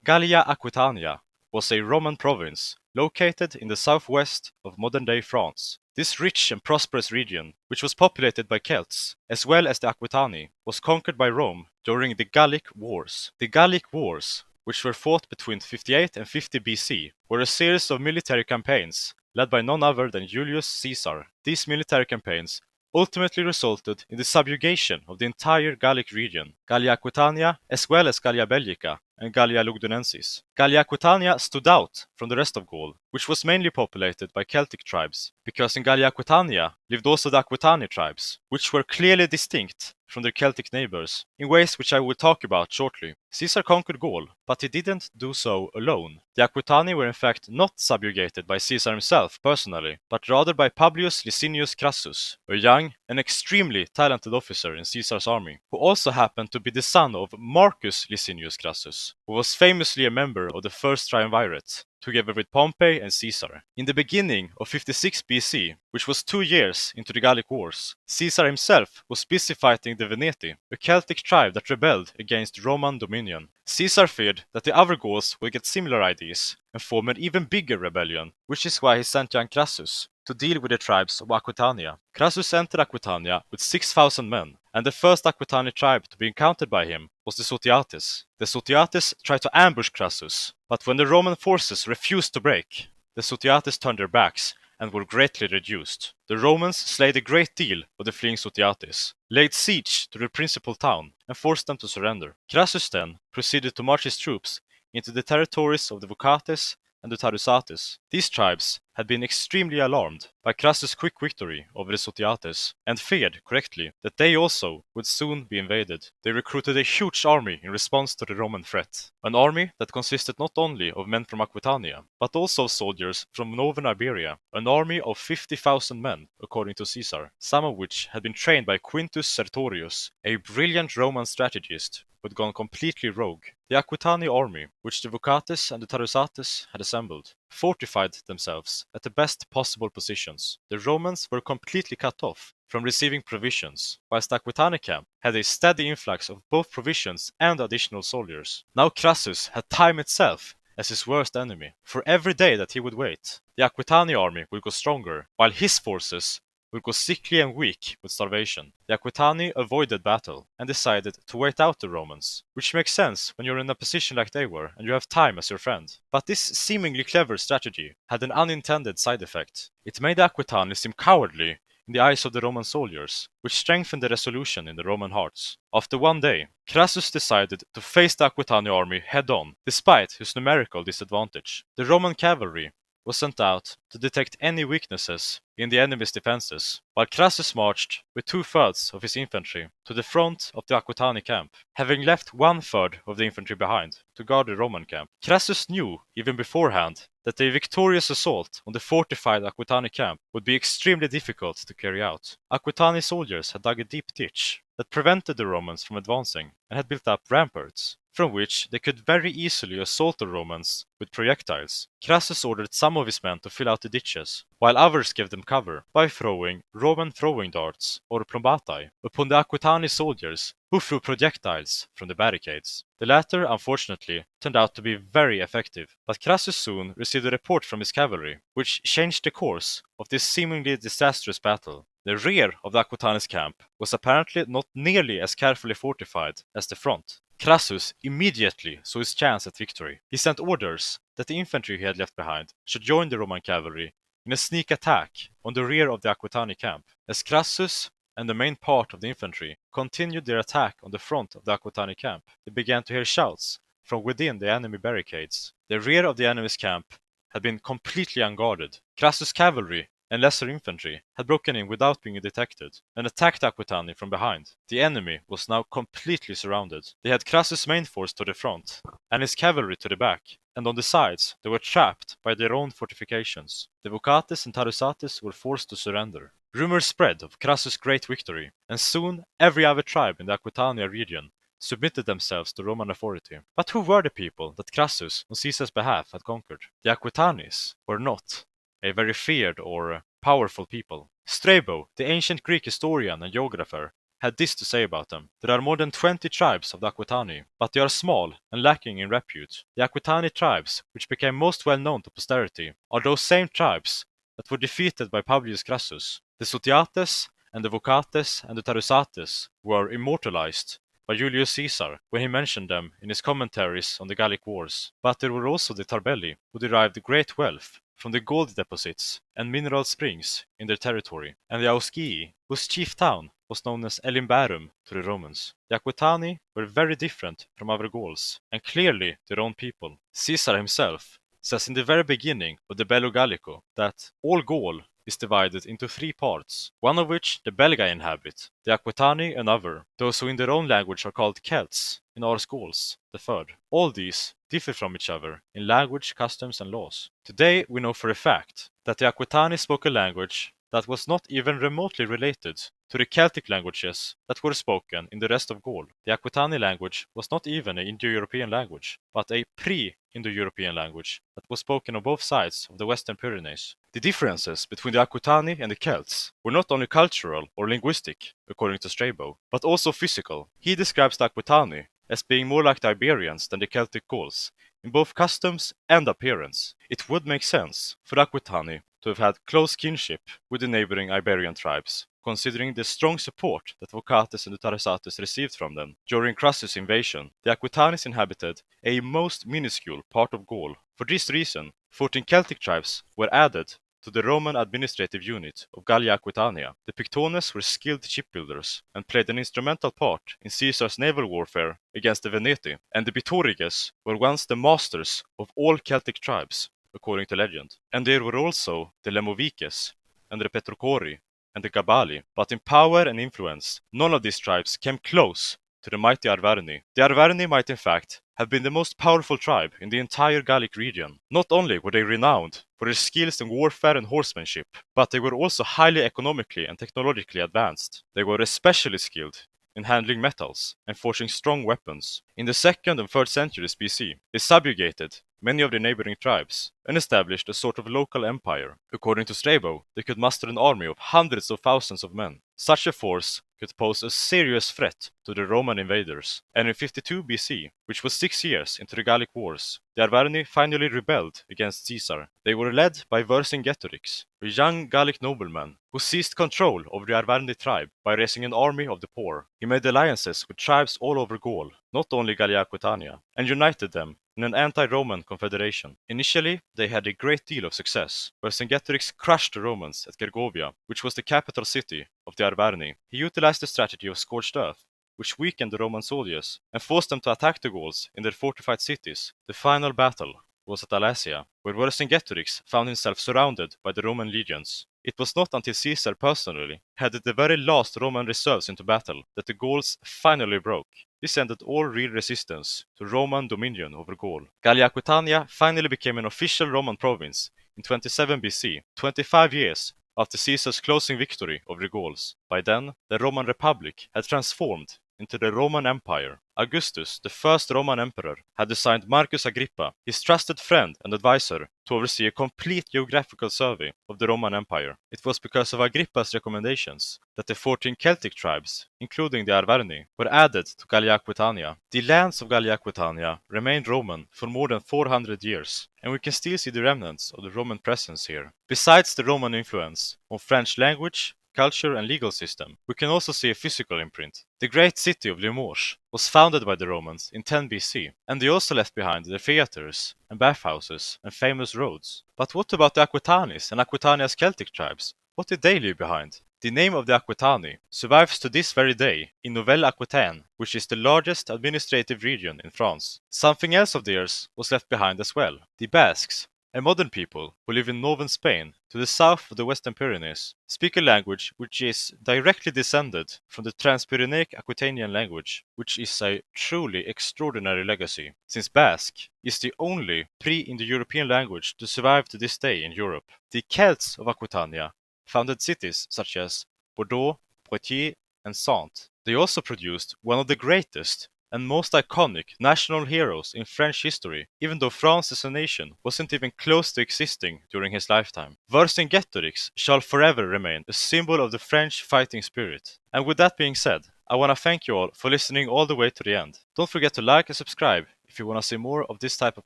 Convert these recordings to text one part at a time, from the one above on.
Gallia Aquitania was a Roman province located in the southwest of modern-day France. This rich and prosperous region, which was populated by Celts, as well as the Aquitani, was conquered by Rome during the Gallic Wars. The Gallic Wars, which were fought between 58 and 50 BC, were a series of military campaigns led by none other than Julius Caesar. These military campaigns ultimately resulted in the subjugation of the entire Gallic region, Gallia Aquitania as well as Gallia Belgica and Gallia Lugdunensis. Gallia Aquitania stood out from the rest of Gaul, which was mainly populated by Celtic tribes, because in Gallia Aquitania lived also the Aquitani tribes, which were clearly distinct from their Celtic neighbors, in ways which I will talk about shortly. Caesar conquered Gaul, but he didn't do so alone. The Aquitani were in fact not subjugated by Caesar himself personally, but rather by Publius Licinius Crassus, a young and extremely talented officer in Caesar's army, who also happened to be the son of Marcus Licinius Crassus, who was famously a member of the first triumvirate, together with Pompey and Caesar. In the beginning of 56 BC, which was 2 years into the Gallic Wars, Caesar himself was busy fighting the Veneti, a Celtic tribe that rebelled against Roman dominion. Caesar feared that the other Gauls would get similar ideas and form an even bigger rebellion, which is why he sent young Crassus to deal with the tribes of Aquitania. Crassus entered Aquitania with 6,000 men, and the first Aquitani tribe to be encountered by him was the Sotiates. The Sotiates tried to ambush Crassus, but when the Roman forces refused to break, the Sotiates turned their backs and were greatly reduced. The Romans slayed a great deal of the fleeing Sotiates, laid siege to the principal town, and forced them to surrender. Crassus then proceeded to march his troops into the territories of the Vocates and the Tarusates. These tribes had been extremely alarmed by Crassus' quick victory over the Sotiates and feared, correctly, that they also would soon be invaded. They recruited a huge army in response to the Roman threat, an army that consisted not only of men from Aquitania, but also of soldiers from northern Iberia, an army of 50,000 men, according to Caesar, some of which had been trained by Quintus Sertorius, a brilliant Roman strategist who had gone completely rogue. The Aquitani army, which the Vocates and the Tarusates had assembled, fortified themselves at the best possible positions. The Romans were completely cut off from receiving provisions, whilst the Aquitani camp had a steady influx of both provisions and additional soldiers. Now Crassus had time itself as his worst enemy. For every day that he would wait, the Aquitani army would go stronger, while his forces would go sickly and weak with starvation. The Aquitani avoided battle and decided to wait out the Romans, which makes sense when you're in a position like they were and you have time as your friend. But this seemingly clever strategy had an unintended side effect. It made the Aquitani seem cowardly in the eyes of the Roman soldiers, which strengthened the resolution in the Roman hearts. After one day, Crassus decided to face the Aquitani army head-on, despite his numerical disadvantage. The Roman cavalry was sent out to detect any weaknesses in the enemy's defenses, while Crassus marched with 2/3 of his infantry to the front of the Aquitani camp, having left 1/3 of the infantry behind to guard the Roman camp. Crassus knew, even beforehand, that a victorious assault on the fortified Aquitani camp would be extremely difficult to carry out. Aquitani soldiers had dug a deep ditch that prevented the Romans from advancing and had built up ramparts, from which they could very easily assault the Romans with projectiles. Crassus ordered some of his men to fill out the ditches, while others gave them cover by throwing Roman throwing darts, or plombatai, upon the Aquitani soldiers, who threw projectiles from the barricades. The latter, unfortunately, turned out to be very effective, but Crassus soon received a report from his cavalry, which changed the course of this seemingly disastrous battle. The rear of the Aquitani's camp was apparently not nearly as carefully fortified as the front. Crassus immediately saw his chance at victory. He sent orders that the infantry he had left behind should join the Roman cavalry in a sneak attack on the rear of the Aquitani camp. As Crassus and the main part of the infantry continued their attack on the front of the Aquitani camp, they began to hear shouts from within the enemy barricades. The rear of the enemy's camp had been completely unguarded. Crassus' cavalry and lesser infantry had broken in without being detected and attacked Aquitani from behind. The enemy was now completely surrounded. They had Crassus' main force to the front and his cavalry to the back, and on the sides they were trapped by their own fortifications. The Vocates and Tarusates were forced to surrender. Rumors spread of Crassus' great victory, and soon every other tribe in the Aquitania region submitted themselves to Roman authority. But who were the people that Crassus, on Caesar's behalf, had conquered? The Aquitanis were not a very feared or powerful people. Strabo, the ancient Greek historian and geographer, had this to say about them. There are more than 20 tribes of the Aquitani, but they are small and lacking in repute. The Aquitani tribes, which became most well known to posterity, are those same tribes that were defeated by Publius Crassus. The Sotiates and the Vocates and the Tarusates were immortalized by Julius Caesar when he mentioned them in his commentaries on the Gallic Wars. But there were also the Tarbelli, who derived great wealth from the gold deposits and mineral springs in their territory, and the Auscii, whose chief town was known as Elimbarum to the Romans. The Aquitani were very different from other Gauls, and clearly their own people. Caesar himself says in the very beginning of the Bello Gallico that all Gaul is divided into 3 parts, one of which the Belgae inhabit, the Aquitani another, those who in their own language are called Celts, in Ars Gauls, the third. All these differ from each other in language, customs and laws. Today we know for a fact that the Aquitani spoke a language that was not even remotely related to the Celtic languages that were spoken in the rest of Gaul. The Aquitani language was not even an Indo-European language, but a pre-Indo-European language that was spoken on both sides of the Western Pyrenees. The differences between the Aquitani and the Celts were not only cultural or linguistic, according to Strabo, but also physical. He describes the Aquitani as being more like the Iberians than the Celtic Gauls, in both customs and appearance. It would make sense for the Aquitani to have had close kinship with the neighboring Iberian tribes, considering the strong support that Vocates and the Tarusates received from them. During Crassus' invasion, the Aquitanis inhabited a most minuscule part of Gaul. For this reason, 14 Celtic tribes were added to the Roman administrative unit of Gallia Aquitania. The Pictones were skilled shipbuilders and played an instrumental part in Caesar's naval warfare against the Veneti, and the Petrocorii were once the masters of all Celtic tribes, according to legend. And there were also the Lemovives and the Petrocorii and the Gabali, but in power and influence, none of these tribes came close to the mighty Arverni. The Arverni might in fact have been the most powerful tribe in the entire Gallic region. Not only were they renowned for their skills in warfare and horsemanship, but they were also highly economically and technologically advanced. They were especially skilled in handling metals and forging strong weapons. In the 2nd and 3rd centuries BC, they subjugated many of the neighboring tribes and established a sort of local empire. According to Strabo, they could muster an army of hundreds of thousands of men. Such a force could pose a serious threat to the Roman invaders. And in 52 BC, which was 6 years into the Gallic Wars, the Arverni finally rebelled against Caesar. They were led by Vercingetorix, a young Gallic nobleman who seized control over the Arverni tribe by raising an army of the poor. He made alliances with tribes all over Gaul, not only Gallia Aquitania, and united them in an anti-Roman confederation. Initially, they had a great deal of success. Vercingetorix crushed the Romans at Gergovia, which was the capital city of the Arverni. He utilized the strategy of scorched earth, which weakened the Roman soldiers and forced them to attack the Gauls in their fortified cities. The final battle was at Alasia, where Vercingetorix found himself surrounded by the Roman legions. It was not until Caesar personally headed the very last Roman reserves into battle that the Gauls finally broke. This ended all real resistance to Roman dominion over Gaul. Gallia Aquitania finally became an official Roman province in 27 BC, 25 years after Caesar's closing victory over the Gauls. By then, the Roman Republic had transformed into the Roman Empire. Augustus, the first Roman emperor, had assigned Marcus Agrippa, his trusted friend and advisor, to oversee a complete geographical survey of the Roman Empire. It was because of Agrippa's recommendations that the 14 Celtic tribes, including the Arverni, were added to Gallia Aquitania. The lands of Gallia Aquitania remained Roman for more than 400 years, and we can still see the remnants of the Roman presence here. Besides the Roman influence on French language, culture and legal system, we can also see a physical imprint. The great city of Limoges was founded by the Romans in 10 BC, and they also left behind their theaters and bathhouses and famous roads. But what about the Aquitanis and Aquitania's Celtic tribes? What did they leave behind? The name of the Aquitani survives to this very day in Nouvelle-Aquitaine, which is the largest administrative region in France. Something else of theirs was left behind as well. The Basques, a modern people who live in northern Spain, to the south of the Western Pyrenees, speak a language which is directly descended from the Trans-Pyrenaic Aquitanian language, which is a truly extraordinary legacy, since Basque is the only pre-Indo-European language to survive to this day in Europe. The Celts of Aquitania founded cities such as Bordeaux, Poitiers, and Saintes. They also produced one of the greatest and most iconic national heroes in French history, even though France as a nation wasn't even close to existing during his lifetime. Vercingetorix shall forever remain a symbol of the French fighting spirit. And with that being said, I want to thank you all for listening all the way to the end. Don't forget to like and subscribe if you want to see more of this type of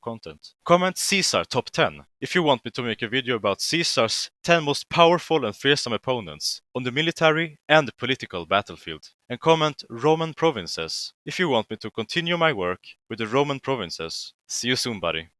content. Comment Caesar top 10 if you want me to make a video about Caesar's 10 most powerful and fearsome opponents on the military and the political battlefield. And comment Roman provinces if you want me to continue my work with the Roman provinces. See you soon, buddy.